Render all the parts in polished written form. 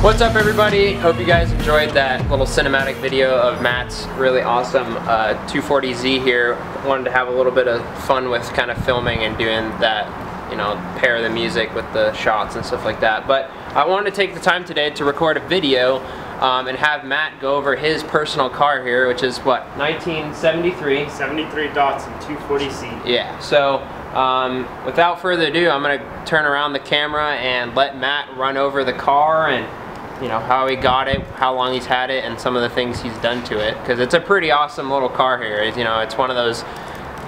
What's up, everybody? Hope you guys enjoyed that little cinematic video of Matt's really awesome 240Z here. Wanted to have a little bit of fun with kind of filming and doing that, you know, pair the music with the shots and stuff like that. But I wanted to take the time today to record a video and have Matt go over his personal car here, which is what, 1973? 73 Datsun 240Z. Yeah, so without further ado, I'm going to turn around the camera and let Matt run over the car and, you know, how he got it, how long he's had it, and some of the things he's done to it. Because it's a pretty awesome little car here. You know, it's one of those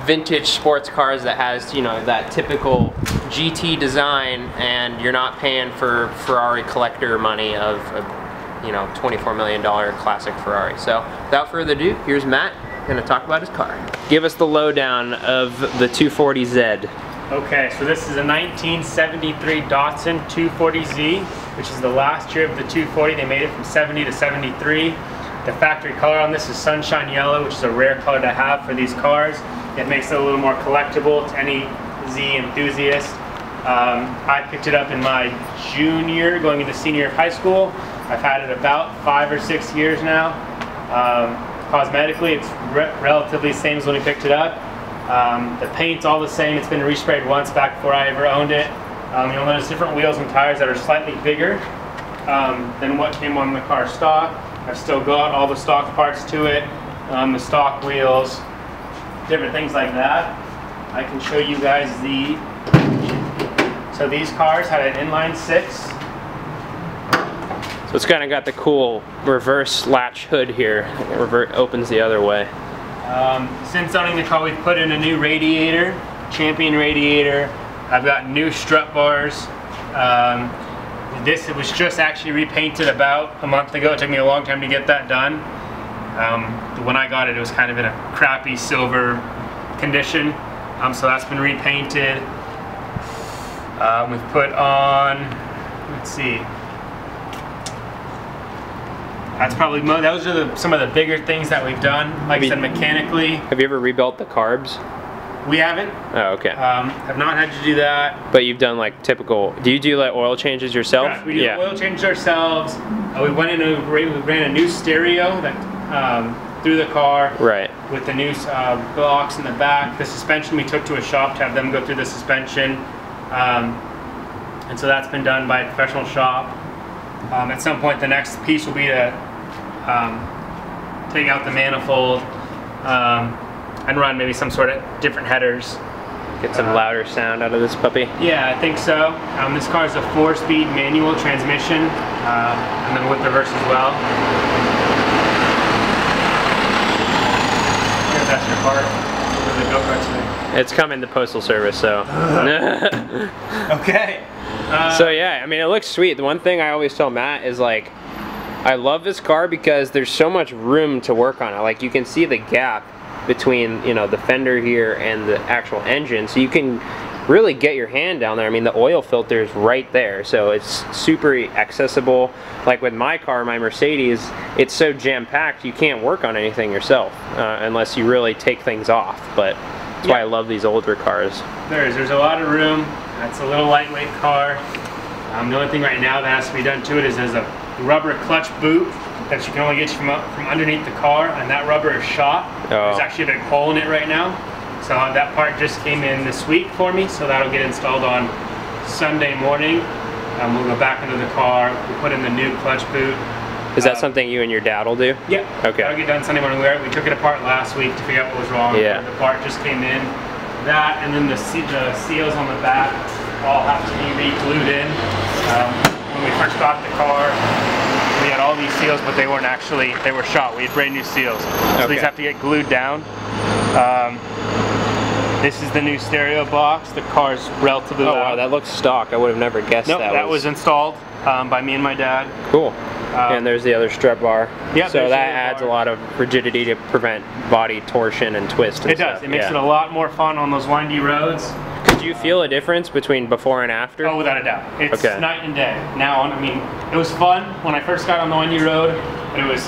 vintage sports cars that has, you know, that typical GT design, and you're not paying for Ferrari collector money of a, you know, $24 million classic Ferrari. So without further ado, here's Matt gonna talk about his car. Give us the lowdown of the 240Z. Okay, so this is a 1973 Datsun 240Z, which is the last year of the 240. They made it from 70 to 73. The factory color on this is sunshine yellow, which is a rare color to have for these cars. It makes it a little more collectible to any Z enthusiast. I picked it up in my junior, going into senior year of high school. I've had it about 5 or 6 years now. Cosmetically, it's relatively the same as when we picked it up. The paint's all the same. It's been resprayed once back before I ever owned it. You'll notice different wheels and tires that are slightly bigger than what came on the car stock. I've still got all the stock parts to it, the stock wheels, different things like that. I can show you guys so these cars had an inline 6. So it's kind of got the cool reverse latch hood here. It opens the other way. Since owning the car, we've put in a new radiator, Champion radiator. I've got new strut bars. It was just actually repainted about a month ago. It took me a long time to get that done. When I got it, it was kind of in a crappy silver condition. So that's been repainted. We've put on, let's see. That's probably, those are some of the bigger things that we've done. Like I said, mechanically. Have you ever rebuilt the carbs? We haven't. Oh, okay. Have not had to do that. But you've done like typical, do you do like oil changes yourself? Correct. We do oil changes ourselves. We ran a new stereo that through the car. Right. With the new blocks in the back. The suspension we took to a shop to have them go through the suspension. And so that's been done by a professional shop. At some point the next piece will be to take out the manifold and run maybe some sort of different headers. Get some louder sound out of this puppy? Yeah, I think so. This car is a 4-speed manual transmission, and then with reverse as well. That's your part. The GoPro. It's coming to Postal Service, so. Okay. So yeah, I mean, it looks sweet. The one thing I always tell Matt is like, I love this car because there's so much room to work on it. Like, you can see the gap between, you know, the fender here and the actual engine, so you can really get your hand down there. I mean, the oil filter is right there, so it's super accessible. Like with my car, my Mercedes, it's so jam-packed you can't work on anything yourself unless you really take things off. But that's why I love these older cars. There's a lot of room. It's a little lightweight car. The only thing right now that has to be done to it is there's a rubber clutch boot that you can only get from underneath the car, and that rubber is shot. There's actually a big hole in it right now. So that part just came in this week for me, so that'll get installed on Sunday morning. We'll go back into the car, we'll put in the new clutch boot. Is that something you and your dad will do? Yeah. Okay. That'll get done Sunday morning. We took it apart last week to figure out what was wrong. Yeah. The part just came in. That, and then the seals on the back all have to be re-glued in. When we first got the car, we had all these seals, but they weren't actually, they were shot. We had brand new seals. So these have to get glued down. This is the new stereo box. The car's relatively loud. Wow, that looks stock. I would have never guessed that. That was installed by me and my dad. Cool. And there's the other strut bar. Yeah, so that adds a lot of rigidity to prevent body torsion and twist and stuff. It does. It makes it a lot more fun on those windy roads. Could you feel a difference between before and after? Oh, without a doubt. It's night and day. Now, I mean, it was fun when I first got on the windy road, but it was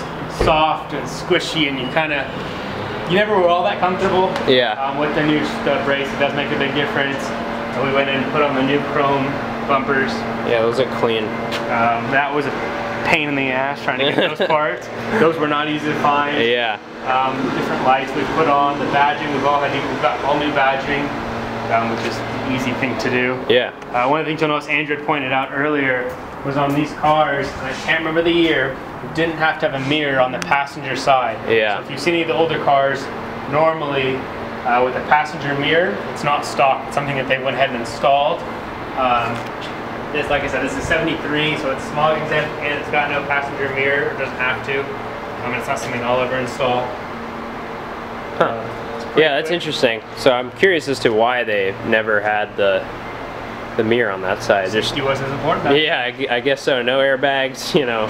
soft and squishy, and you never were all that comfortable. Yeah. With the new stud brace, it does make a big difference. We went in and put on the new chrome bumpers. Yeah, those look clean. That was pain in the ass trying to get those parts. Those were not easy to find. Yeah. Different lights we've put on, the badging, we've got all new badging, which is an easy thing to do. Yeah. One of the things you'll notice Andrew had pointed out earlier was on these cars, and I can't remember the year, you didn't have to have a mirror on the passenger side. Yeah. So if you see any of the older cars, normally with a passenger mirror, it's not stock, it's something that they went ahead and installed. This, like I said, this is 73, so it's smog exempt and it's got no passenger mirror, it doesn't have to. It's not something I'll ever install. Huh. Yeah, that's interesting. So I'm curious as to why they never had the mirror on that side. Safety wasn't as important. Yeah, I guess so. No airbags, you know,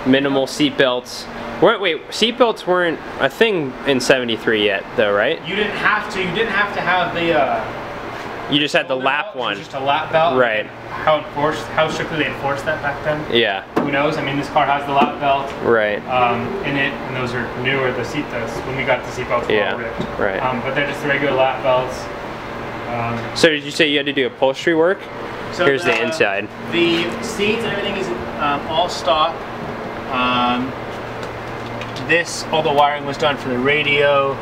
minimal seat belts. Wait, seat belts weren't a thing in '73 yet, though, right? You didn't have to. You didn't have to have the. You just had the lap belt, one. Just a lap belt. Right. How strictly they enforced that back then? Yeah. Who knows? I mean, this car has the lap belt. Right. In it, and those are newer. The seat belts, when we got the seat belts, were all ripped. Right. But they're just the regular lap belts. So did you say you had to do upholstery work? So here's the inside. The seats and everything is all stock. All the wiring was done for the radio.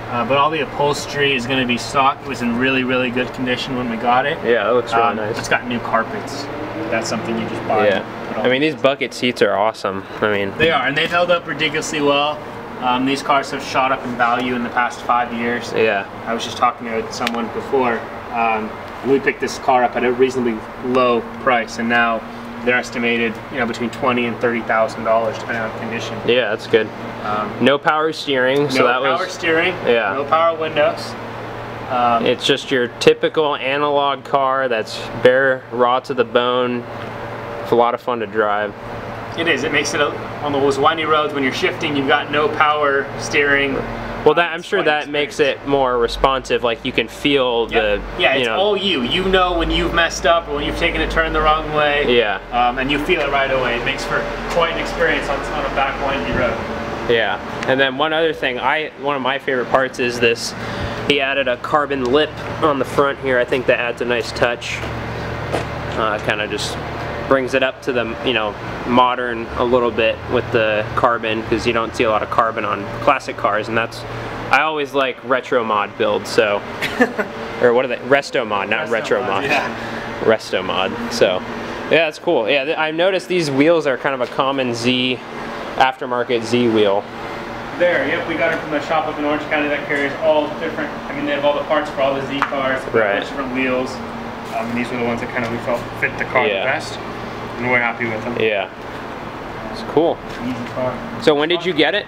But all the upholstery is going to be stock. It was in really, really good condition when we got it. Yeah, it looks really nice. It's got new carpets. That's something you just buy. Yeah. I mean, these bucket seats are awesome. I mean, they are, and they've held up ridiculously well. These cars have shot up in value in the past 5 years. Yeah. I was just talking to someone before. We picked this car up at a reasonably low price, and now they're estimated, between $20,000 and $30,000 depending on condition. Yeah, that's good. No power steering, so that was... No power steering, yeah. No power windows. It's just your typical analog car that's bare, raw to the bone. It's a lot of fun to drive. It is. It makes it, on those windy roads, when you're shifting, you've got no power steering. Well, I'm sure that makes it more responsive. Like you can feel the. Yeah, it's all you. You know when you've messed up or when you've taken a turn the wrong way. Yeah. And you feel it right away. It makes for quite an experience on a back windy road. Yeah. And then one other thing, one of my favorite parts is this. He added a carbon lip on the front here. I think that adds a nice touch. Kind of just brings it up to the modern a little bit with the carbon, because you don't see a lot of carbon on classic cars, and I always like retro mod builds, so or what are they, resto mod, not retro mod. Yeah. Resto mod. So yeah, that's cool. Yeah, I've noticed these wheels are kind of a common Z aftermarket Z wheel. Yep, we got it from the shop up in Orange County that carries all different, they have all the parts for all the Z cars, right. Different wheels. These were the ones that kind of we felt fit the car the best, and we're happy with them. Yeah, it's cool. Easy car. So when did you get it?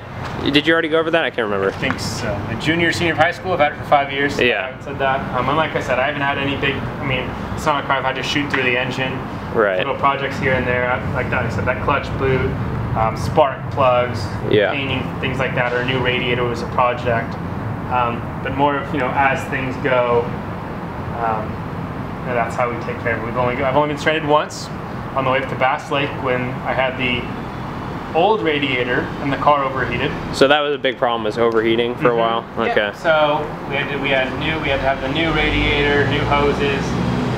Did you already go over that? I can't remember. I think so. A junior, senior of high school. I've had it for 5 years. So yeah. I haven't said that. And like I said, I haven't had any big. It's not a car I've had to shoot through the engine. Right. Little projects here and there. Like that. I said that clutch boot, spark plugs, painting, things like that, or a new radiator was a project. But more of as things go. That's how we take care of it. I've only been stranded once on the way up to Bass Lake when I had the old radiator and the car overheated. So that was a big problem, was overheating for a while? Okay. Yeah. So we had to have the new radiator, new hoses.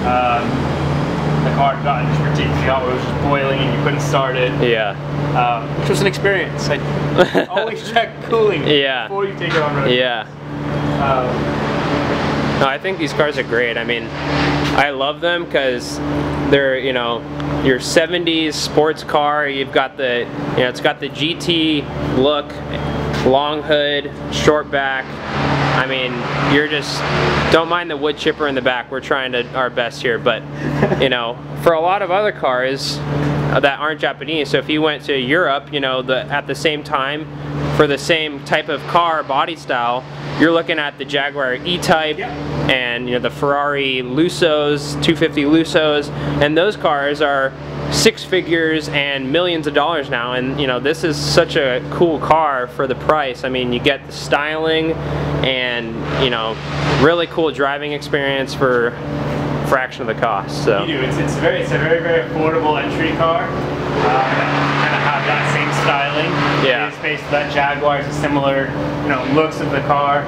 The car got just particularly hot where it was just boiling and you couldn't start it. Yeah. Which was an experience. I always check cooling before you take it on road. Yeah. No, I think these cars are great. I love them because they're, your 70s sports car. You've got the, it's got the GT look, long hood, short back. You're just, don't mind the wood chipper in the back. We're trying our best here, but, for a lot of other cars that aren't Japanese, so if you went to Europe, at the same time, for the same type of car body style, you're looking at the Jaguar E-Type and the Ferrari Lusos, 250 Lusos, and those cars are 6 figures and millions of dollars now, and this is such a cool car for the price. You get the styling and really cool driving experience for a fraction of the cost. So you do. It's a very, very affordable entry car. Kind of have that same styling. Yeah. It's based on that Jaguar. It's a similar, looks of the car.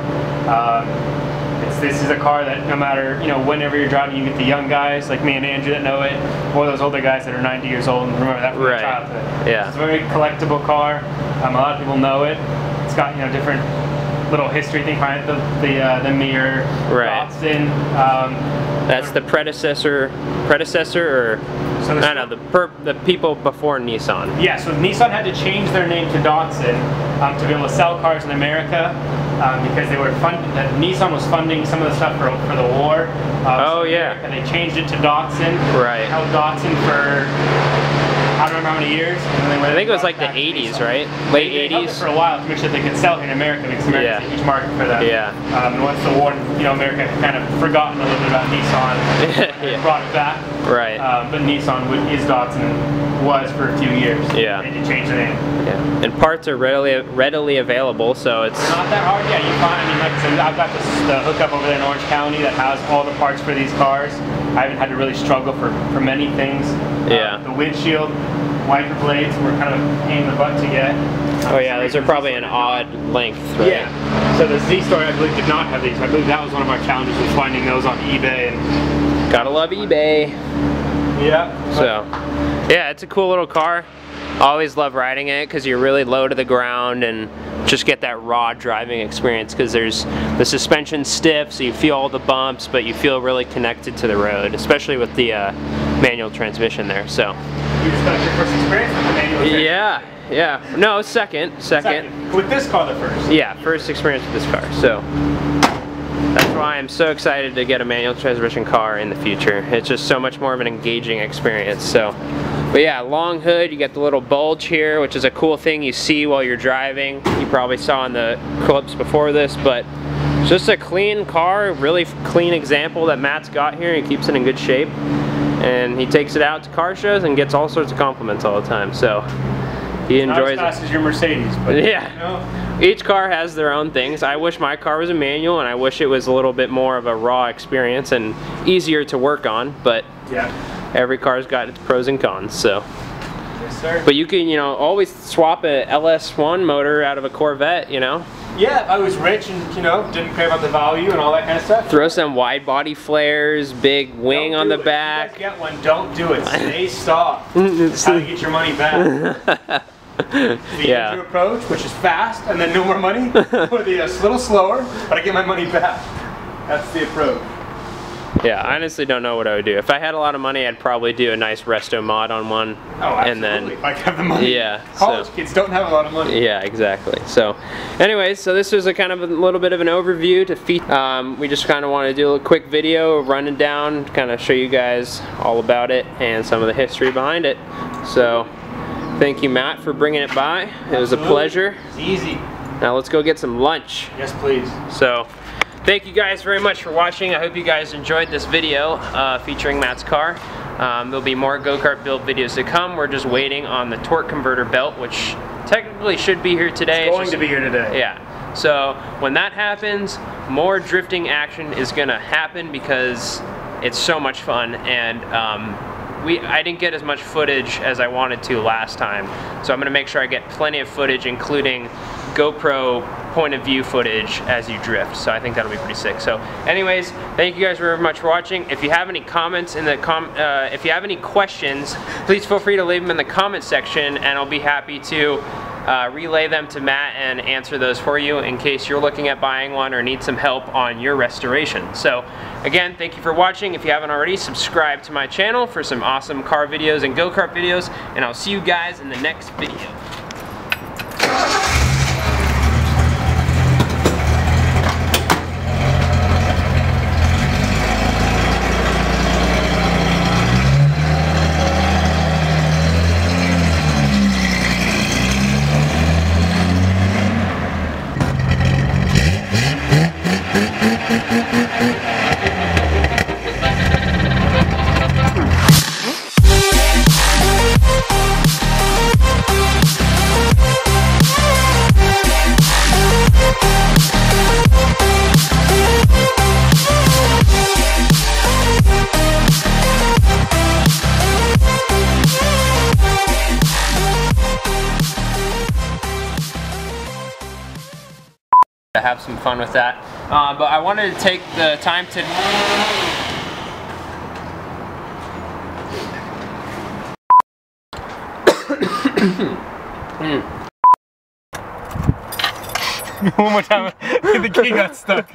It's this is a car that no matter, you know, whenever you're driving, you get the young guys like me and Andrew that know it, or those older guys that are 90 years old and remember that from their childhood. Yeah. It's a very collectible car. A lot of people know it. It's got, you know, different little history thing behind it. The mirror, Datsun. That's the predecessor, or so no, the people before Nissan. Yeah, so Nissan had to change their name to Datsun to be able to sell cars in America because they were Nissan was funding some of the stuff for the war. Oh yeah. And they changed it to Datsun. Right. They held Datsun for I don't remember how many years. And then I think it was like the 80s, right? Late 80s. They held it for a while to make sure they could sell it in America because America's a huge market for them. Yeah. And once the war, you know, America had kind of forgotten a little bit about Nissan. They brought it back. Right. But Nissan is Datsun was for a few years. Yeah. They did change the name. Yeah. And parts are readily available, so it's not that hard. Yeah, you find. I mean, like I said, I've got the hookup over there in Orange County that has all the parts for these cars. I haven't had to really struggle for many things. Yeah. The windshield, wiper blades were kind of a pain in the butt to get. Oh yeah, those are probably an odd length, right? Yeah. So the Z-Story, I believe, did not have these. I believe that was one of our challenges was finding those on eBay. And gotta love eBay. Yeah. So, yeah, it's a cool little car. Always love riding it because you're really low to the ground and just get that raw driving experience because there's the suspension stiff, so you feel all the bumps, but you feel really connected to the road, especially with the manual transmission there. So. You just got your first experience with the manual transmission? Yeah. No, second. With this car, the first? Yeah, first experience with this car. So. That's why I'm so excited to get a manual transmission car in the future. It's just so much more of an engaging experience. So, but yeah, long hood, you get the little bulge here, which is a cool thing you see while you're driving. You probably saw in the clips before this, but it's just a clean car, really clean example that Matt's got here. He keeps it in good shape. And he takes it out to car shows and gets all sorts of compliments all the time. So he enjoys it. Not as fast as your Mercedes, but yeah. You know. Each car has their own things. I wish my car was a manual and I wish it was a little bit more of a raw experience and easier to work on, but yeah. Every car's got its pros and cons, so. Yes, sir. But you can, you know, always swap a LS1 motor out of a Corvette, you know? Yeah, if I was rich and, you know, didn't care about the value and all that kind of stuff. Throw some wide body flares, big wing on the back. If you guys get one, don't do it. Stay soft. That's how you get your money back. The Andrew approach, which is fast and then no more money, or the little slower, but I get my money back. That's the approach. Yeah, I honestly don't know what I would do. If I had a lot of money, I'd probably do a nice resto mod on one. Oh, absolutely. And then, if I have the money. Yeah. College kids don't have a lot of money. Yeah, exactly. So, anyways, so this was a kind of a little bit of an overview to we just kind of want to do a quick video running down, kind of show you guys all about it and some of the history behind it. So, thank you, Matt, for bringing it by. It was a pleasure. It's easy. Now let's go get some lunch. Yes, please. So, thank you guys very much for watching. I hope you guys enjoyed this video featuring Matt's car. There'll be more go-kart build videos to come. We're just waiting on the torque converter belt, which technically should be here today. It's going to be here today. Yeah. So when that happens, more drifting action is gonna happen because it's so much fun, and I didn't get as much footage as I wanted to last time, so I'm going to make sure I get plenty of footage, including GoPro point of view footage as you drift. So I think that'll be pretty sick. So anyways, thank you guys very much for watching. If you have any comments in the if you have any questions, please feel free to leave them in the comment section, and I'll be happy to relay them to Matt and answer those for you in case you're looking at buying one or need some help on your restoration. So again, thank you for watching. If you haven't already, subscribe to my channel for some awesome car videos and go-kart videos, and I'll see you guys in the next video. To have some fun with that. But I wanted to take the time to... One more time, the key got stuck.